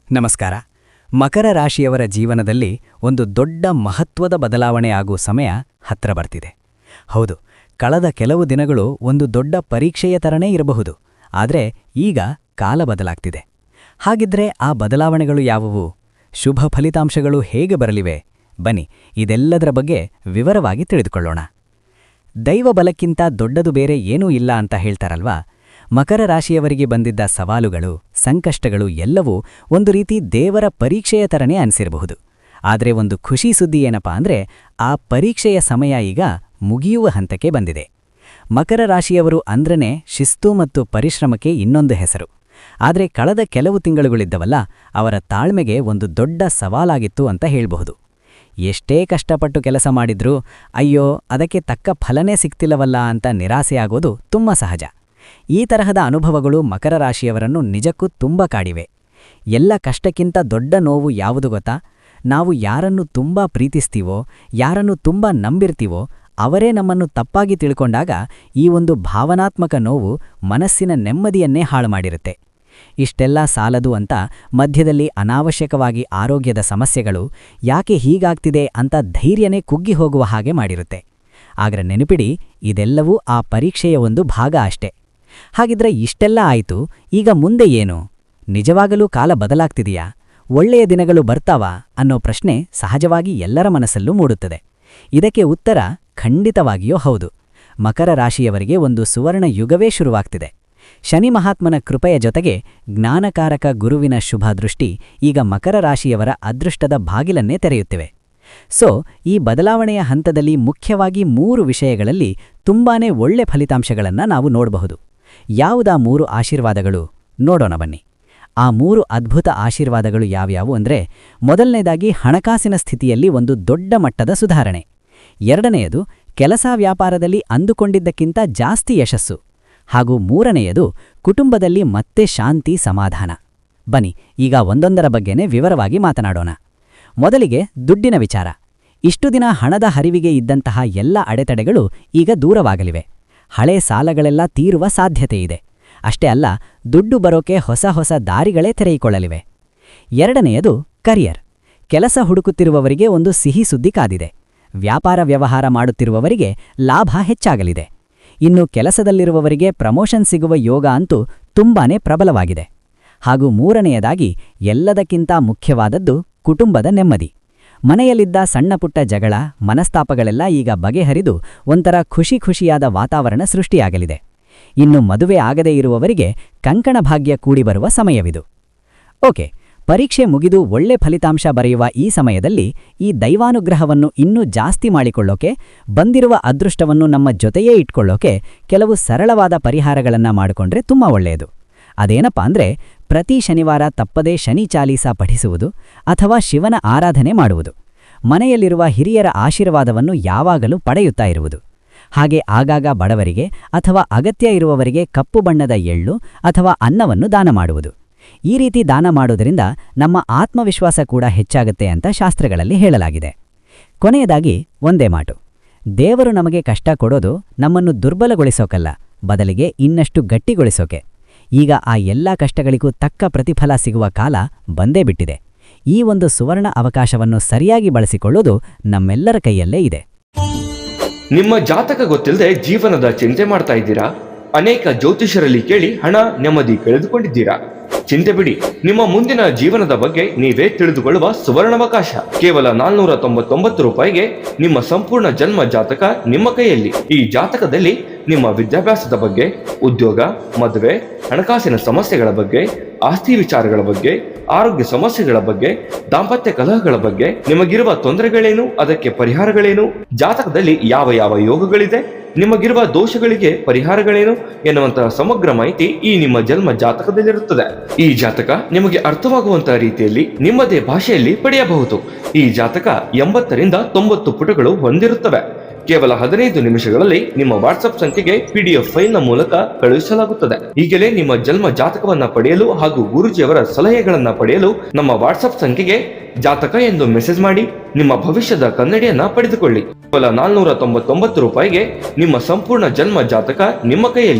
ನಮಸ್ಕಾರ. ಮಕರ ರಾಶಿಯವರ ಜೀವನದಲ್ಲಿ ಒಂದು ದೊಡ್ಡ ಮಹತ್ವದ ಬದಲಾವಣೆ ಆಗುವ ಸಮಯ ಹತ್ರ ಬರ್ತಿದೆ. ಹೌದು, ಕಳೆದ ಕೆಲವು ದಿನಗಳು ಒಂದು ದೊಡ್ಡ ಪರೀಕ್ಷೆಯ ತರನೇ ಇರಬಹುದು. ಆದರೆ ಈಗ ಕಾಲ ಬದಲಾಗ್ತಿದೆ. ಹಾಗಿದ್ರೆ ಆ ಬದಲಾವಣೆಗಳು ಯಾವುವು? ಶುಭ ಫಲಿತಾಂಶಗಳು ಹೇಗೆ ಬರಲಿವೆ? ಬನ್ನಿ, ಇದೆಲ್ಲದರ ಬಗ್ಗೆ ವಿವರವಾಗಿ ತಿಳಿದುಕೊಳ್ಳೋಣ. ದೈವ ಬಲಕ್ಕಿಂತ ದೊಡ್ಡದು ಬೇರೆ ಏನೂ ಇಲ್ಲ ಅಂತ ಹೇಳ್ತಾರಲ್ವಾ? ಮಕರ ರಾಶಿಯವರಿಗೆ ಬಂದಿದ್ದ ಸವಾಲುಗಳು, ಸಂಕಷ್ಟಗಳು ಎಲ್ಲವೂ ಒಂದು ರೀತಿ ದೇವರ ಪರೀಕ್ಷೆಯ ತರನೇ ಅನಿಸಿರಬಹುದು. ಆದರೆ ಒಂದು ಖುಷಿ ಸುದ್ದಿ ಏನಪ್ಪಾ ಅಂದ್ರೆ, ಆ ಪರೀಕ್ಷೆಯ ಸಮಯ ಈಗ ಮುಗಿಯುವ ಹಂತಕ್ಕೆ ಬಂದಿದೆ. ಮಕರ ರಾಶಿಯವರು ಅಂದ್ರನೇ ಶಿಸ್ತು ಮತ್ತು ಪರಿಶ್ರಮಕ್ಕೆ ಇನ್ನೊಂದು ಹೆಸರು. ಆದರೆ ಕಳೆದ ಕೆಲವು ತಿಂಗಳುಗಳಿದ್ದವಲ್ಲ, ಅವರ ತಾಳ್ಮೆಗೆ ಒಂದು ದೊಡ್ಡ ಸವಾಲಾಗಿತ್ತು ಅಂತ ಹೇಳಬಹುದು. ಎಷ್ಟೇ ಕಷ್ಟಪಟ್ಟು ಕೆಲಸ ಮಾಡಿದ್ರೂ ಅಯ್ಯೋ ಅದಕ್ಕೆ ತಕ್ಕ ಫಲನೇ ಸಿಗ್ತಿಲ್ಲವಲ್ಲ ಅಂತ ನಿರಾಸೆಯಾಗೋದು ತುಂಬ ಸಹಜ. ಈ ತರಹದ ಅನುಭವಗಳು ಮಕರ ರಾಶಿಯವರನ್ನು ನಿಜಕ್ಕೂ ತುಂಬ ಕಾಡಿವೆ. ಎಲ್ಲ ಕಷ್ಟಕ್ಕಿಂತ ದೊಡ್ಡ ನೋವು ಯಾವುದು ಗೊತ್ತಾ? ನಾವು ಯಾರನ್ನು ತುಂಬ ಪ್ರೀತಿಸ್ತೀವೋ, ಯಾರನ್ನು ತುಂಬ ನಂಬಿರ್ತೀವೋ ಅವರೇ ನಮ್ಮನ್ನು ತಪ್ಪಾಗಿ ತಿಳ್ಕೊಂಡಾಗ ಈ ಒಂದು ಭಾವನಾತ್ಮಕ ನೋವು ಮನಸ್ಸಿನ ನೆಮ್ಮದಿಯನ್ನೇ ಹಾಳು ಮಾಡಿರುತ್ತೆ. ಇಷ್ಟೆಲ್ಲ ಸಾಲದು ಅಂತ ಮಧ್ಯದಲ್ಲಿ ಅನಾವಶ್ಯಕವಾಗಿ ಆರೋಗ್ಯದ ಸಮಸ್ಯೆಗಳು, ಯಾಕೆ ಹೀಗಾಗ್ತಿದೆ ಅಂತ ಧೈರ್ಯನೇ ಕುಗ್ಗಿ ಹೋಗುವ ಹಾಗೆ ಮಾಡಿರುತ್ತೆ. ಆದ್ರೆ ನೆನಪಿಡಿ, ಇದೆಲ್ಲವೂ ಆ ಪರೀಕ್ಷೆಯ ಒಂದು ಭಾಗ ಅಷ್ಟೇ. ಹಾಗಿದ್ರೆ ಇಷ್ಟೆಲ್ಲ ಆಯಿತು, ಈಗ ಮುಂದೆ ಏನು? ನಿಜವಾಗಲೂ ಕಾಲ ಬದಲಾಗ್ತಿದೆಯಾ? ಒಳ್ಳೆಯ ದಿನಗಳು ಬರ್ತಾವಾ ಅನ್ನೋ ಪ್ರಶ್ನೆ ಸಹಜವಾಗಿ ಎಲ್ಲರ ಮನಸ್ಸಲ್ಲೂ ಮೂಡುತ್ತದೆ. ಇದಕ್ಕೆ ಉತ್ತರ ಖಂಡಿತವಾಗಿಯೂ ಹೌದು. ಮಕರ ರಾಶಿಯವರಿಗೆ ಒಂದು ಸುವರ್ಣ ಯುಗವೇ ಶುರುವಾಗ್ತಿದೆ. ಶನಿ ಮಹಾತ್ಮನ ಕೃಪೆಯ ಜೊತೆಗೆ ಜ್ಞಾನಕಾರಕ ಗುರುವಿನ ಶುಭ ದೃಷ್ಟಿ ಈಗ ಮಕರ ರಾಶಿಯವರ ಅದೃಷ್ಟದ ಬಾಗಿಲನ್ನೇ ತೆರೆಯುತ್ತಿವೆ. ಈ ಬದಲಾವಣೆಯ ಹಂತದಲ್ಲಿ ಮುಖ್ಯವಾಗಿ 3 ವಿಷಯಗಳಲ್ಲಿ ತುಂಬಾನೇ ಒಳ್ಳೆ ಫಲಿತಾಂಶಗಳನ್ನು ನಾವು ನೋಡಬಹುದು. ಯಾವುದಾ 3 ಆಶೀರ್ವಾದಗಳು? ನೋಡೋಣ ಬನ್ನಿ. ಆ 3 ಅದ್ಭುತ ಆಶೀರ್ವಾದಗಳು ಯಾವ್ಯಾವು ಅಂದ್ರೆ, ಮೊದಲನೇದಾಗಿ ಹಣಕಾಸಿನ ಸ್ಥಿತಿಯಲ್ಲಿ ಒಂದು ದೊಡ್ಡ ಮಟ್ಟದ ಸುಧಾರಣೆ. ಎರಡನೆಯದು ಕೆಲಸ ವ್ಯಾಪಾರದಲ್ಲಿ ಅಂದುಕೊಂಡಿದ್ದಕ್ಕಿಂತ ಜಾಸ್ತಿ ಯಶಸ್ಸು. ಹಾಗೂ ಮೂರನೆಯದು ಕುಟುಂಬದಲ್ಲಿ ಮತ್ತೆ ಶಾಂತಿ ಸಮಾಧಾನ. ಬನ್ನಿ, ಈಗ ಒಂದೊಂದರ ಬಗ್ಗೆನೇ ವಿವರವಾಗಿ ಮಾತನಾಡೋಣ. ಮೊದಲಿಗೆ ದುಡ್ಡಿನ ವಿಚಾರ. ಇಷ್ಟು ದಿನ ಹಣದ ಹರಿವಿಗೆ ಇದ್ದಂತಹ ಎಲ್ಲ ಅಡೆತಡೆಗಳು ಈಗ ದೂರವಾಗಲಿವೆ. ಹಳೆ ಸಾಲಗಳೆಲ್ಲ ತೀರುವ ಸಾಧ್ಯತೆಯಿದೆ. ಅಷ್ಟೇ ಅಲ್ಲ, ದುಡ್ಡು ಬರೋಕೆ ಹೊಸ ಹೊಸ ದಾರಿಗಳೇ ತೆರೆಯಿಕೊಳ್ಳಲಿವೆ. ಎರಡನೆಯದು ಕರಿಯರ್. ಕೆಲಸ ಹುಡುಕುತ್ತಿರುವವರಿಗೆ ಒಂದು ಸಿಹಿ ಸುದ್ದಿ ಕಾದಿದೆ. ವ್ಯಾಪಾರ ವ್ಯವಹಾರ ಮಾಡುತ್ತಿರುವವರಿಗೆ ಲಾಭ ಹೆಚ್ಚಾಗಲಿದೆ. ಇನ್ನು ಕೆಲಸದಲ್ಲಿರುವವರಿಗೆ ಪ್ರಮೋಷನ್ ಸಿಗುವ ಯೋಗ ಅಂತೂ ತುಂಬಾನೇ ಪ್ರಬಲವಾಗಿದೆ. ಹಾಗೂ ಮೂರನೆಯದಾಗಿ ಎಲ್ಲದಕ್ಕಿಂತ ಮುಖ್ಯವಾದದ್ದು ಕುಟುಂಬದ ನೆಮ್ಮದಿ. ಮನೆಯಲ್ಲಿದ್ದ ಸಣ್ಣಪುಟ್ಟ ಜಗಳ, ಮನಸ್ತಾಪಗಳೆಲ್ಲ ಈಗ ಬಗೆಹರಿದು ಒಂಥರ ಖುಷಿಯಾದ ವಾತಾವರಣ ಸೃಷ್ಟಿಯಾಗಲಿದೆ. ಇನ್ನು ಮದುವೆ ಆಗದೇ ಇರುವವರಿಗೆ ಕಂಕಣ ಭಾಗ್ಯ ಕೂಡಿ ಬರುವ ಸಮಯವಿದು. ಓಕೆ, ಪರೀಕ್ಷೆ ಮುಗಿದು ಒಳ್ಳೆ ಫಲಿತಾಂಶ ಬರೆಯುವ ಈ ಸಮಯದಲ್ಲಿ ಈ ದೈವಾನುಗ್ರಹವನ್ನು ಇನ್ನೂ ಜಾಸ್ತಿ ಮಾಡಿಕೊಳ್ಳೋಕೆ, ಬಂದಿರುವ ಅದೃಷ್ಟವನ್ನು ನಮ್ಮ ಜೊತೆಯೇ ಇಟ್ಕೊಳ್ಳೋಕೆ ಕೆಲವು ಸರಳವಾದ ಪರಿಹಾರಗಳನ್ನು ಮಾಡಿಕೊಂಡ್ರೆ ತುಂಬ ಒಳ್ಳೆಯದು. ಅದೇನಪ್ಪಾ ಅಂದ್ರೆ, ಪ್ರತಿ ಶನಿವಾರ ತಪ್ಪದೇ ಶನಿ ಚಾಲೀಸಾ ಪಠಿಸುವುದು ಅಥವಾ ಶಿವನ ಆರಾಧನೆ ಮಾಡುವುದು. ಮನೆಯಲ್ಲಿರುವ ಹಿರಿಯರ ಆಶೀರ್ವಾದವನ್ನು ಯಾವಾಗಲೂ ಪಡೆಯುತ್ತಾ ಇರುವುದು. ಹಾಗೆ ಆಗಾಗ ಬಡವರಿಗೆ ಅಥವಾ ಅಗತ್ಯ ಇರುವವರಿಗೆ ಕಪ್ಪು ಬಣ್ಣದ ಎಳ್ಳು ಅಥವಾ ಅನ್ನವನ್ನು ದಾನ ಮಾಡುವುದು. ಈ ರೀತಿ ದಾನ ಮಾಡೋದರಿಂದ ನಮ್ಮ ಆತ್ಮವಿಶ್ವಾಸ ಕೂಡ ಹೆಚ್ಚಾಗುತ್ತೆ ಅಂತ ಶಾಸ್ತ್ರಗಳಲ್ಲಿ ಹೇಳಲಾಗಿದೆ. ಕೊನೆಯದಾಗಿ ಒಂದೇ ಮಾತು, ದೇವರು ನಮಗೆ ಕಷ್ಟ ಕೊಡೋದು ನಮ್ಮನ್ನು ದುರ್ಬಲಗೊಳಿಸೋಕಲ್ಲ, ಬದಲಿಗೆ ಇನ್ನಷ್ಟು ಗಟ್ಟಿಗೊಳಿಸೋಕೆ. ಈಗ ಆ ಎಲ್ಲ ಕಷ್ಟಗಳಿಗೂ ತಕ್ಕ ಪ್ರತಿಫಲ ಸಿಗುವ ಕಾಲ ಬಂದೇ ಬಿಟ್ಟಿದೆ. ಈ ಒಂದು ಸುವರ್ಣ ಅವಕಾಶವನ್ನು ಸರಿಯಾಗಿ ಬಳಸಿಕೊಳ್ಳೋದು ನಮ್ಮೆಲ್ಲರ ಕೈಯಲ್ಲೇ ಇದೆ. ನಿಮ್ಮ ಜಾತಕ ಗೊತ್ತಿಲ್ಲದೆ ಜೀವನದ ಚಿಂತೆ ಮಾಡ್ತಾ ಇದ್ದೀರಾ? ಅನೇಕ ಜ್ಯೋತಿಷರಲ್ಲಿ ಕೇಳಿ ಹಣ ನೆಮ್ಮದಿ ಕಳೆದುಕೊಂಡಿದ್ದೀರಾ? ಚಿಂತೆ ಬಿಡಿ, ನಿಮ್ಮ ಮುಂದಿನ ಜೀವನದ ಬಗ್ಗೆ ನೀವೇ ತಿಳಿದುಕೊಳ್ಳುವ ಸುವರ್ಣಾವಕಾಶ. ಕೇವಲ 499 ರೂಪಾಯಿಗೆ ನಿಮ್ಮ ಸಂಪೂರ್ಣ ಜನ್ಮ ಜಾತಕ ನಿಮ್ಮ ಕೈಯಲ್ಲಿ. ಈ ಜಾತಕದಲ್ಲಿ ನಿಮ್ಮ ವಿದ್ಯಾಭ್ಯಾಸದ ಬಗ್ಗೆ, ಉದ್ಯೋಗ, ಮದುವೆ, ಹಣಕಾಸಿನ ಸಮಸ್ಯೆಗಳ ಬಗ್ಗೆ, ಆಸ್ತಿ ವಿಚಾರಗಳ ಬಗ್ಗೆ, ಆರೋಗ್ಯ ಸಮಸ್ಯೆಗಳ ಬಗ್ಗೆ, ದಾಂಪತ್ಯ ಕಲಹಗಳ ಬಗ್ಗೆ, ನಿಮಗಿರುವ ತೊಂದರೆಗಳೇನು, ಅದಕ್ಕೆ ಪರಿಹಾರಗಳೇನು, ಜಾತಕದಲ್ಲಿ ಯಾವ ಯಾವ ಯೋಗಗಳಿದೆ, ನಿಮಗಿರುವ ದೋಷಗಳಿಗೆ ಪರಿಹಾರಗಳೇನು ಎನ್ನುವಂತಹ ಸಮಗ್ರ ಮಾಹಿತಿ ಈ ನಿಮ್ಮ ಜನ್ಮ ಜಾತಕದಲ್ಲಿರುತ್ತದೆ. ಈ ಜಾತಕ ನಿಮಗೆ ಅರ್ಥವಾಗುವಂತಹ ರೀತಿಯಲ್ಲಿ ನಿಮ್ಮದೇ ಭಾಷೆಯಲ್ಲಿ ಪಡೆಯಬಹುದು. ಈ ಜಾತಕ 80 ರಿಂದ 90 ಪುಟಗಳು ಹೊಂದಿರುತ್ತವೆ. ಕೇವಲ 15 ನಿಮಿಷಗಳಲ್ಲಿ ನಿಮ್ಮ ವಾಟ್ಸ್ಆಪ್ ಸಂಖ್ಯೆಗೆ PDF ಫೈಲ್ನ ಮೂಲಕ ಕಳುಹಿಸಲಾಗುತ್ತದೆ. ಈಗಲೇ ನಿಮ್ಮ ಜನ್ಮ ಜಾತಕವನ್ನ ಪಡೆಯಲು ಹಾಗೂ ಗುರುಜಿಯವರ ಸಲಹೆಗಳನ್ನ ಪಡೆಯಲು ನಮ್ಮ ವಾಟ್ಸ್ಆಪ್ ಸಂಖ್ಯೆಗೆ ಜಾತಕ ಎಂದು ಮೆಸೇಜ್ ಮಾಡಿ ನಿಮ್ಮ ಭವಿಷ್ಯದ ಕನ್ನಡಿಯನ್ನ ಪಡೆದುಕೊಳ್ಳಿ. ಕೇವಲ 499 ರೂಪಾಯಿಗೆ ನಿಮ್ಮ ಸಂಪೂರ್ಣ ಜನ್ಮ ಜಾತಕ ನಿಮ್ಮ ಕೈಯಲ್ಲಿ.